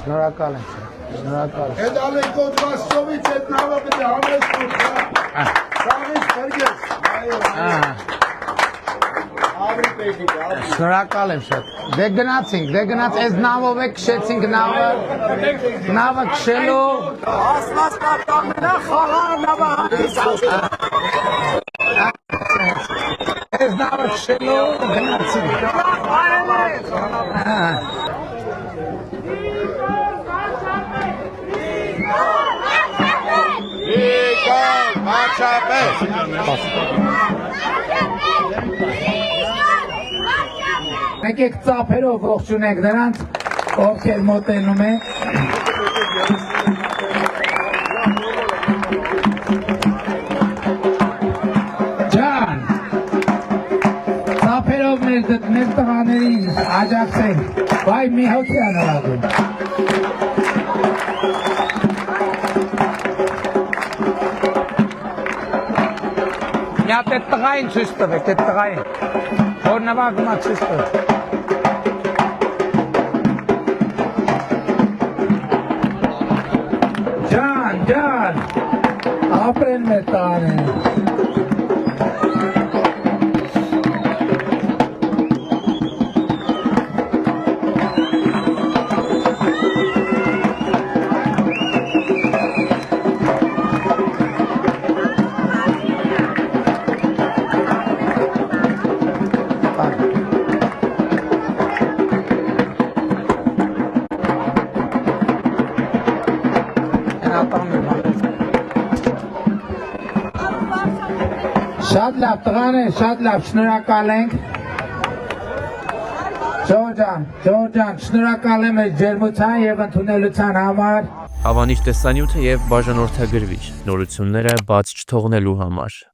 Շնորհակալ եմ, շնորհակալ եմ։ Այդ ալեկոտ վաստովից այդ նավը պետք է համես կուտա։ Սաղից փրգես։ Ավի պետք է։ Շնորհակալ եմ շատ։ Դե գնաց այս նավով է քշեցինք նավը քշելու։ Ասված կարտամենա խաղար նավը Այս նավը քշելու գնացինք։ Եկեք ծափերով ողջունեք նրանց, ովքեր մոտենում են։ Ջան, ծափերով մեր տղաներին աջակցեք, վայ մի հոգի անհրաժեշտ։ Մի հատ այդ տղային ցույց տվեք, այդ տղային, որ նվագում է ցույց տվեք։ Ջան, ապրեն մեր տղաները։ Շատ լավ տղաներ, շատ լավ, շնորհակալ ենք։ Ջորջան, շնորհակալ եմ այս ջերմության եւ ընդունելության համար։ Հավանիչ տեսանյութը եւ բաժանորդագրվիչ նորությունները բաց չթողնելու համար։